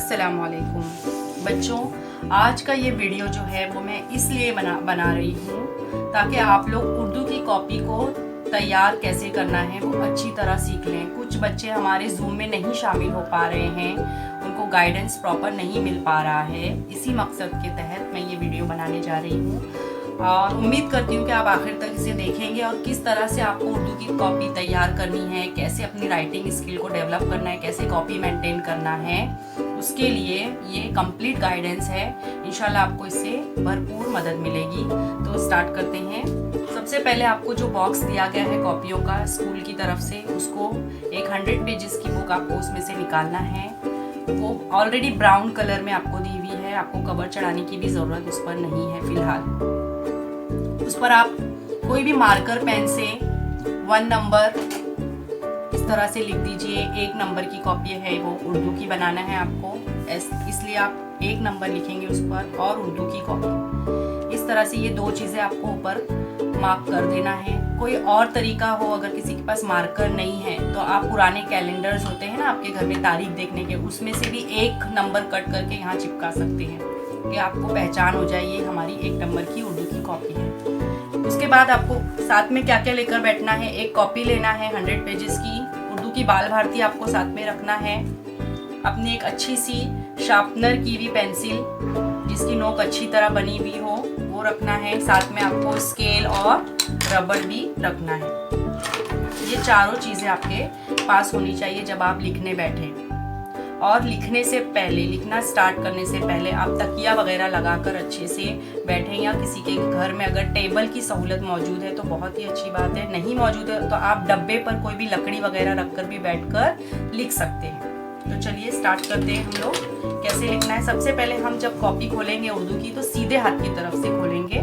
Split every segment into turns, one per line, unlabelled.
अस्सलाम वालेकुम बच्चों, आज का ये वीडियो जो है वो मैं इसलिए बना रही हूँ ताकि आप लोग उर्दू की कॉपी को तैयार कैसे करना है वो अच्छी तरह सीख लें। कुछ बच्चे हमारे जूम में नहीं शामिल हो पा रहे हैं, उनको गाइडेंस प्रॉपर नहीं मिल पा रहा है। इसी मकसद के तहत मैं ये वीडियो बनाने जा रही हूँ और उम्मीद करती हूँ कि आप आखिर तक इसे देखेंगे और किस तरह से आपको उर्दू की कॉपी तैयार करनी है, कैसे अपनी राइटिंग स्किल को डेवलप करना है, कैसे कॉपी मेंटेन करना है, उसके लिए ये कंप्लीट गाइडेंस है। इंशाल्लाह आपको इससे भरपूर मदद मिलेगी। तो स्टार्ट करते हैं। सबसे पहले आपको जो बॉक्स दिया गया है कॉपियों का स्कूल की तरफ से, उसको एक 100 पेजेस की बुक आपको उसमें से निकालना है। वो ऑलरेडी ब्राउन कलर में आपको दी हुई है, आपको कवर चढ़ाने की भी ज़रूरत उस पर नहीं है फिलहाल। उस पर आप कोई भी मार्कर पेन से 1 नंबर इस तरह से लिख दीजिए। 1 नंबर की कॉपी है, वो उर्दू की बनाना है आपको, इसलिए आप 1 नंबर लिखेंगे उस पर और उर्दू की कॉपी। इस तरह से ये 2 चीज़ें आपको ऊपर मार्क कर देना है। कोई और तरीका हो, अगर किसी के पास मार्कर नहीं है तो आप पुराने कैलेंडर्स होते हैं ना आपके घर में तारीख देखने के, उसमें से भी 1 नंबर कट करके यहाँ चिपका सकते हैं कि आपको पहचान हो जाए ये हमारी 1 नंबर की उर्दू की कॉपी है। उसके बाद आपको साथ में क्या क्या लेकर बैठना है। एक कॉपी लेना है 100 पेजेस की, उर्दू की बाल भारती आपको साथ में रखना है। अपनी एक अच्छी सी शार्पनर की हुई पेंसिल जिसकी नोक अच्छी तरह बनी हुई हो वो रखना है। साथ में आपको स्केल और रबर भी रखना है। ये चारों चीज़ें आपके पास होनी चाहिए जब आप लिखने बैठे। और लिखने से पहले, लिखना स्टार्ट करने से पहले आप तकिया वगैरह लगाकर अच्छे से बैठें, या किसी के घर में अगर टेबल की सहूलत मौजूद है तो बहुत ही अच्छी बात है। नहीं मौजूद है तो आप डब्बे पर कोई भी लकड़ी वगैरह रखकर भी बैठकर लिख सकते हैं। तो चलिए स्टार्ट करते हैं हम लोग कैसे लिखना है। सबसे पहले हम जब कॉपी खोलेंगे उर्दू की तो सीधे हाथ की तरफ से खोलेंगे,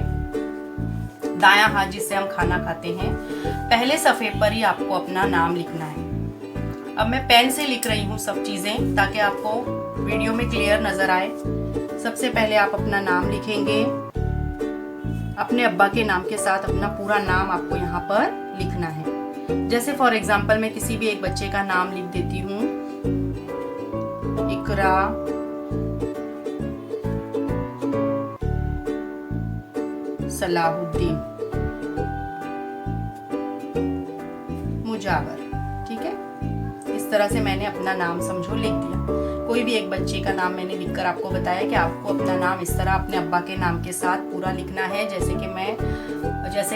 दायां हाथ जिससे हम खाना खाते हैं। पहले सफ़े पर ही आपको अपना नाम लिखना है। अब मैं पेन से लिख रही हूँ सब चीज़ें ताकि आपको वीडियो में क्लियर नज़र आए। सबसे पहले आप अपना नाम लिखेंगे, अपने अब्बा के नाम के साथ अपना पूरा नाम आपको यहाँ पर लिखना है। जैसे फॉर एग्जांपल मैं किसी भी एक बच्चे का नाम लिख देती हूँ, इकरा, सलाहुद्दीन, मुजावर। ठीक है, इस तरह से मैंने अपना नाम समझो लिख दिया। कोई भी एक बच्चे का नाम मैंने लिखकर आपको बताया कि आपको अपना नाम इस तरह अपने अब्बा के नाम के साथ पूरा लिखना है। जैसे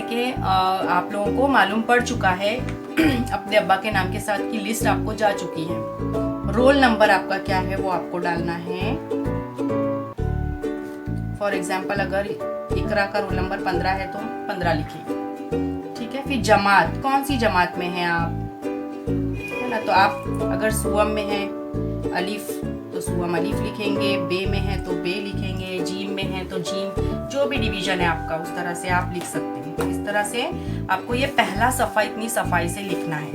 कि आप लोगों को मालूम पड़ चुका है अपने अब्बा के नाम के साथ की लिस्ट आपको जा चुकी है। रोल नंबर आपका क्या है वो आपको डालना है। फॉर एग्जाम्पल अगर इकरा का रोल नंबर 15 है तो 15 लिखिए। ठीक है, फिर जमात, कौन सी जमात में हैं आप, है ना। तो आप अगर सुअम में हैं अलिफ तो सुअम अलिफ लिखेंगे, बे में है तो बे लिखेंगे, जीम में है तो जीम, जो भी डिवीजन है आपका उस तरह से आप लिख सकते हैं। इस तरह से आपको ये पहला सफ़ा इतनी सफाई से लिखना है।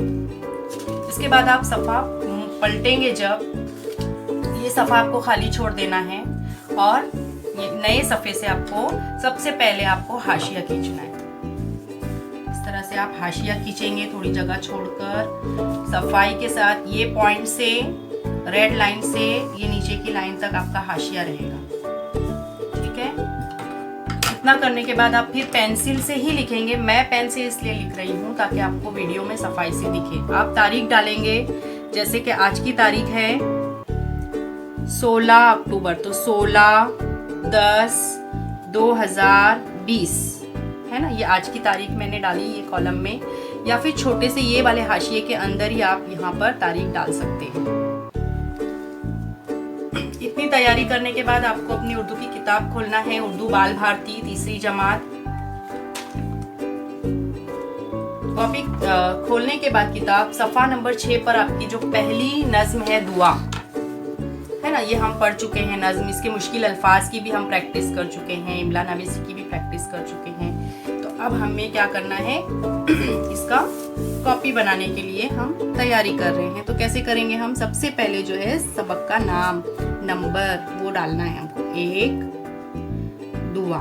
इसके बाद आप सफ़ा पलटेंगे जब, ये सफ़ा आपको खाली छोड़ देना है और ये नए सफ़े से आपको सबसे पहले आपको हाशिया खींचना है। इस तरह से आप हाशिया खींचेंगे थोड़ी जगह छोड़कर सफाई के साथ। ये पॉइंट से, रेड लाइन से ये नीचे की लाइन तक आपका हाशिया रहेगा। ठीक है, इतना करने के बाद आप फिर पेंसिल से ही लिखेंगे। मैं पेन से इसलिए लिख रही हूँ ताकि आपको वीडियो में सफाई से दिखे। आप तारीख डालेंगे, जैसे कि आज की तारीख है 16 अक्टूबर, तो 16/10/2020 है ना। ये आज की तारीख मैंने डाली ये कॉलम में, या फिर छोटे से ये वाले हाशिए के अंदर ही आप यहाँ पर तारीख डाल सकते हैं। इतनी तैयारी करने के बाद आपको अपनी उर्दू की किताब खोलना है, उर्दू बाल भारती 3री जमात। कॉपी खोलने के बाद किताब सफ़ा नंबर 6 पर आपकी जो पहली नज्म है दुआ, है ना, ये हम पढ़ चुके हैं नज्म। इसके मुश्किल अल्फाज की भी हम प्रैक्टिस कर चुके हैं, इमला नवीसी की भी प्रैक्टिस कर चुके हैं। तो अब हमें क्या करना है, इसका कॉपी बनाने के लिए हम तैयारी कर रहे हैं। तो कैसे करेंगे हम, सबसे पहले जो है सबक का नाम, नंबर वो डालना है हमको, 1 दुआ।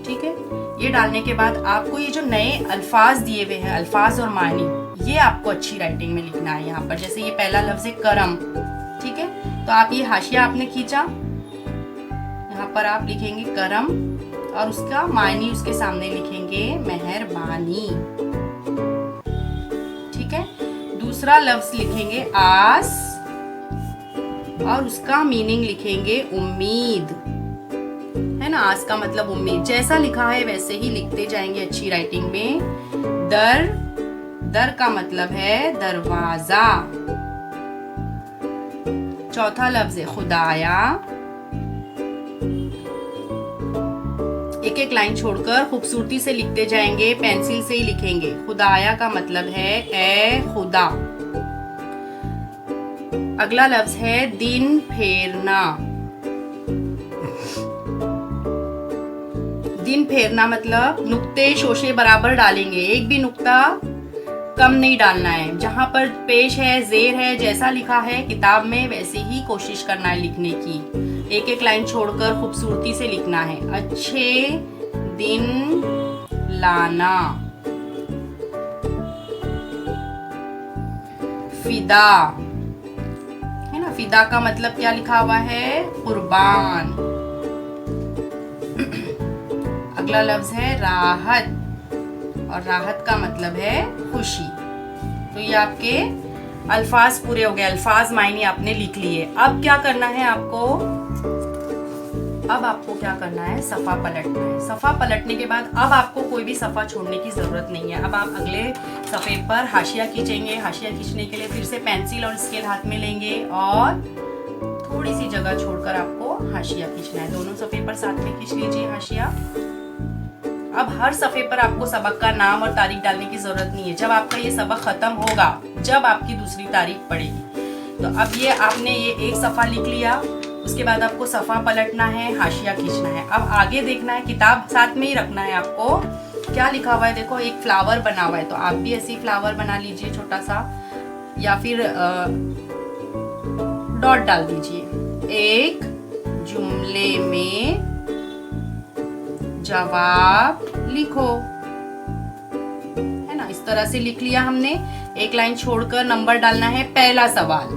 ठीक है, ये डालने के बाद आपको ये जो नए अल्फाज दिए हुए हैं, अल्फाज और मानी, ये आपको अच्छी राइटिंग में लिखना है। यहाँ पर जैसे ये पहला लफ्ज़ है करम, ठीक है। तो आप ये हाशिया आपने खींचा, यहाँ पर आप लिखेंगे करम और उसका मायने उसके सामने लिखेंगे मेहरबानी, ठीक है। दूसरा लफ्ज लिखेंगे आस और उसका मीनिंग लिखेंगे उम्मीद, है ना। आस का मतलब उम्मीद, जैसा लिखा है वैसे ही लिखते जाएंगे अच्छी राइटिंग में। दर, दर का मतलब है दरवाजा। चौथा लफ्ज है खुदाया। एक एक लाइन छोड़कर खूबसूरती से लिखते जाएंगे, पेंसिल से ही लिखेंगे। खुदाया का मतलब है ए खुदा। अगला लफ्ज है दिन फेरना। दिन फेरना मतलब नुक्ते शोशे बराबर डालेंगे, एक भी नुक्ता कम नहीं डालना है। जहां पर पेश है, जेर है, जैसा लिखा है किताब में वैसे ही कोशिश करना है लिखने की। एक एक लाइन छोड़कर खूबसूरती से लिखना है। अच्छे दिन लाना। फिदा, है ना। फिदा का मतलब क्या लिखा हुआ है, कुर्बान। अगला लफ्ज है राहत और राहत का मतलब है खुशी। तो ये आपके अल्फाज पूरे हो गए, अल्फाज मायने आपने लिख लिए। अब क्या करना है आपको, अब आपको क्या करना है, सफ़ा पलटना है। सफ़ा पलटने के बाद अब आपको कोई भी सफ़ा छोड़ने की ज़रूरत नहीं है। अब आप अगले सफ़े पर हाशिया खींचेंगे। हाशिया खींचने के लिए फिर से पेंसिल और स्केल हाथ में लेंगे और थोड़ी सी जगह छोड़कर आपको हाशिया खींचना है। दोनों सफ़े पर साथ में खींच लीजिए हाशिया। अब हर सफ़े पर आपको सबक का नाम और तारीख डालने की ज़रूरत नहीं है। जब आपका ये सबक ख़त्म होगा, जब आपकी दूसरी तारीख पड़ेगी, तो अब ये आपने ये एक सफ़ा लिख लिया। उसके बाद आपको सफ़ा पलटना है, हाशिया खींचना है। अब आगे देखना है, किताब साथ में ही रखना है आपको। क्या लिखा हुआ है देखो, एक फ्लावर बना हुआ है, तो आप भी ऐसे ही फ्लावर बना लीजिए छोटा सा, या फिर डॉट डाल दीजिए। एक जुमले में जवाब लिखो, है ना। इस तरह से लिख लिया हमने। एक लाइन छोड़कर नंबर डालना है। पहला सवाल,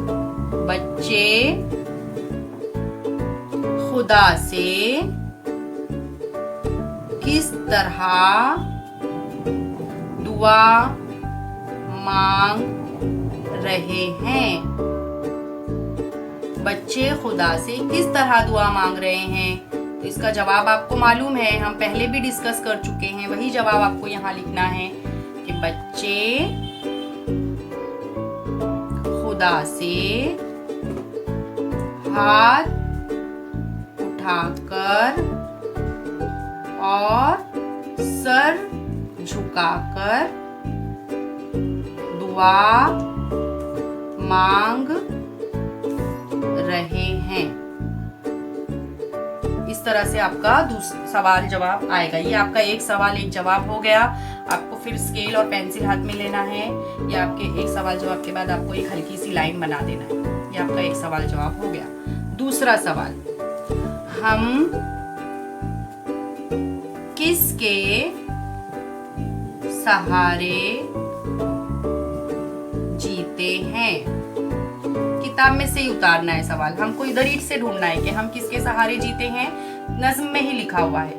बच्चे खुदा से किस तरह दुआ मांग रहे हैं। बच्चे खुदा से किस तरह दुआ मांग रहे हैं, तो इसका जवाब आपको मालूम है, हम पहले भी डिस्कस कर चुके हैं। वही जवाब आपको यहाँ लिखना है कि बच्चे खुदा से हाथ उठाकर और सर झुकाकर दुआ मांग रहे हैं। इस तरह से आपका सवाल जवाब आएगा। ये आपका एक सवाल एक जवाब हो गया। आपको फिर स्केल और पेंसिल हाथ में लेना है। ये आपके एक सवाल जवाब के बाद आपको एक हल्की सी लाइन बना देना है। ये आपका एक सवाल जवाब हो गया। दूसरा सवाल, हम किसके सहारे जीते हैं। किताब में से ही उतारना है सवाल, हमको इधर ही से ढूंढना है कि हम किसके सहारे जीते हैं। नज्म में ही लिखा हुआ है,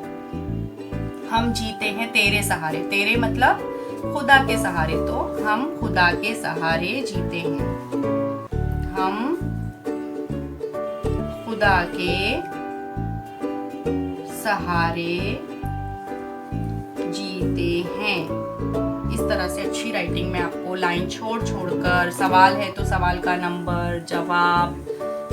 हम जीते हैं तेरे सहारे। तेरे मतलब खुदा के सहारे, तो हम खुदा के सहारे जीते हैं। हम खुदा के सहारे जीते हैं। इस तरह से अच्छी राइटिंग में आपको लाइन छोड़ कर, सवाल है तो सवाल का नंबर, जवाब,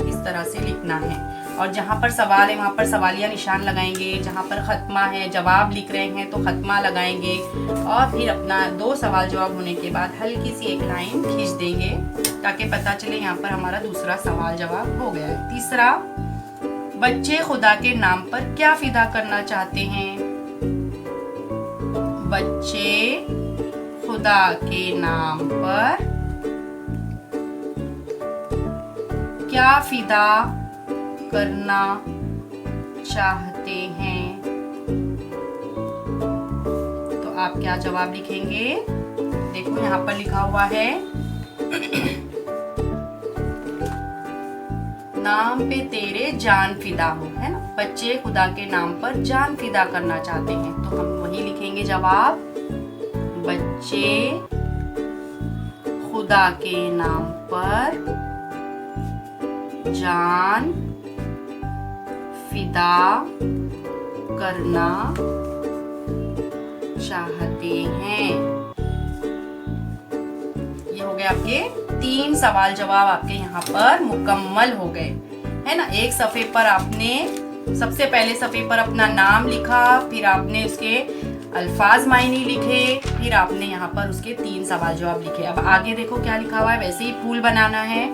इस तरह से लिखना है। और जहाँ पर सवाल है वहाँ पर सवालिया निशान लगाएंगे। जहाँ पर खत्मा है, जवाब लिख रहे हैं तो खत्मा लगाएंगे। और फिर अपना 2 सवाल जवाब होने के बाद हल्की सी एक लाइन खींच देंगे ताकि पता चले यहाँ पर हमारा दूसरा सवाल जवाब हो गया है। तीसरा, बच्चे खुदा के नाम पर क्या फिदा करना चाहते हैं। बच्चे खुदा के नाम पर क्या फिदा करना चाहते हैं। तो आप क्या जवाब लिखेंगे, देखो यहाँ पर लिखा हुआ है नाम पे तेरे जान फिदा हो, है ना। बच्चे खुदा के नाम पर जान फिदा करना चाहते हैं, तो हम वही लिखेंगे जवाब। बच्चे खुदा के नाम पर जान फिदा करना चाहते हैं। ये हो गए आपके 3 सवाल जवाब, आपके यहाँ पर मुकम्मल हो गए, है ना। एक सफ़े पर आपने सबसे पहले सफ़े पर अपना नाम लिखा, फिर आपने उसके अल्फाज मायने लिखे, फिर आपने यहाँ पर उसके 3 सवाल जवाब लिखे। अब आगे देखो क्या लिखा हुआ है, वैसे ही फूल बनाना है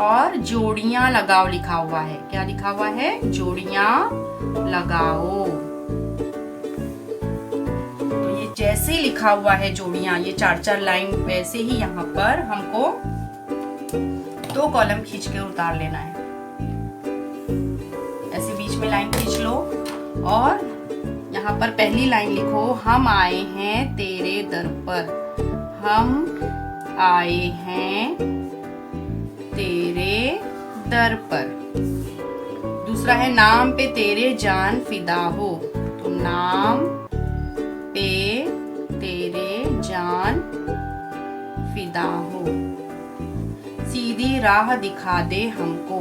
और जोड़ियां लगाओ लिखा हुआ है। क्या लिखा हुआ है? जोड़ियां लगाओ। तो ये जैसे लिखा हुआ है जोड़ियां, ये 4-4 लाइन, वैसे ही यहाँ पर हमको 2 कॉलम खींच के उतार लेना है। ऐसे बीच में लाइन खींच लो और यहाँ पर पहली लाइन लिखो, हम आए हैं तेरे दर पर। हम आए हैं तेरे दर पर। दूसरा है नाम पे तेरे जान फिदा हो, तो नाम पे तेरे जान फिदा हो। सीधी राह दिखा दे हमको,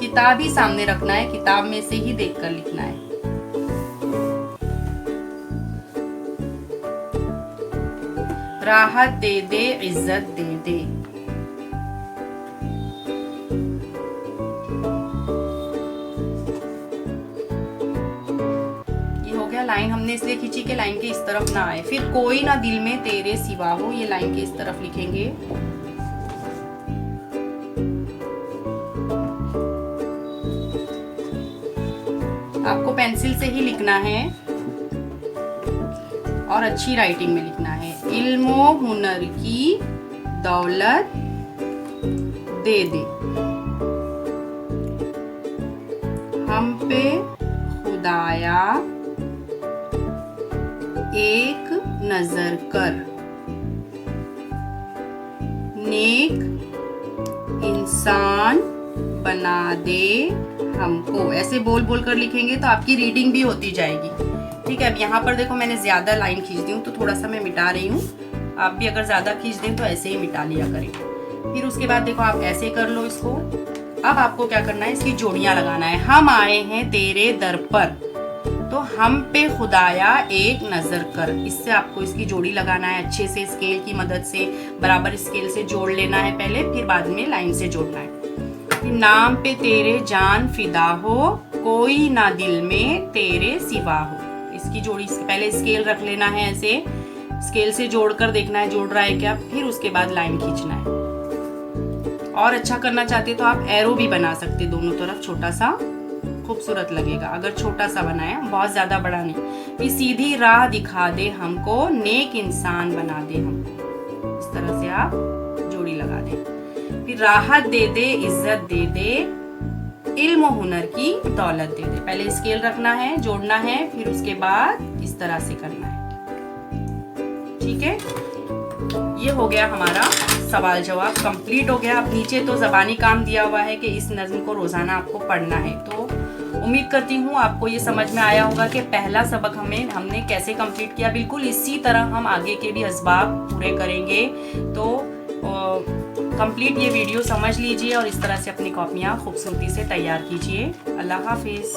किताब ही सामने रखना है, किताब में से ही देखकर लिखना है। राहत दे दे, इज्जत दे दे। ये हो गया। लाइन हमने इसलिए खींची कि लाइन के इस तरफ ना आए। फिर कोई ना दिल में तेरे सिवा हो, ये लाइन के इस तरफ लिखेंगे। आपको पेंसिल से ही लिखना है और अच्छी राइटिंग में लिखना है। इल्मो हुनर की दौलत दे दे, हम पे खुदाया एक नजर कर, नेक इंसान बना दे हमको। ऐसे बोल बोल कर लिखेंगे तो आपकी रीडिंग भी होती जाएगी। ठीक है। अब यहाँ पर देखो मैंने ज्यादा लाइन खींच दी हूँ, तो थोड़ा सा मैं मिटा रही हूँ। आप भी अगर ज्यादा खींच दें तो ऐसे ही मिटा लिया करें। फिर उसके बाद देखो आप ऐसे कर लो इसको। अब आपको क्या करना है, इसकी जोड़ियां लगाना है। हम आए हैं तेरे दर पर, तो हम पे खुदाया एक नजर कर। इससे आपको इसकी जोड़ी लगाना है अच्छे से, स्केल की मदद से बराबर स्केल से जोड़ लेना है पहले, फिर बाद में लाइन से जोड़ना है। नाम पे तेरे जान फिदा हो, कोई ना दिल में तेरे सिवा हो। इसकी जोड़ी पहले स्केल रख लेना है, ऐसे स्केल से जोड़कर देखना है जोड़ रहा है क्या, फिर उसके बाद लाइन खींचना है। और अच्छा करना चाहते तो आप एरो भी बना सकते दोनों तरफ, छोटा सा, खूबसूरत लगेगा अगर छोटा सा बनाया, बहुत ज्यादा बड़ा नहीं। फिर सीधी राह दिखा दे हमको, नेक इंसान बना दे हमको। इस तरह से आप जोड़ी लगा दें। फिर राहत दे दे, इज्जत दे दे, इल्म हुनर की दौलत दे दे। पहले स्केल रखना है, जोड़ना है, फिर उसके बाद इस तरह से करना है। ठीक है। ये हो गया हमारा सवाल जवाब, कंप्लीट हो गया। अब नीचे तो ज़बानी काम दिया हुआ है कि इस नज़्म को रोज़ाना आपको पढ़ना है। तो उम्मीद करती हूँ आपको ये समझ में आया होगा कि पहला सबक हमने कैसे कंप्लीट किया। बिल्कुल इसी तरह हम आगे के भी असबाब पूरे करेंगे। तो कंप्लीट ये वीडियो समझ लीजिए और इस तरह से अपनी कॉपियाँ खूबसूरती से तैयार कीजिए। अल्लाह हाफिज़।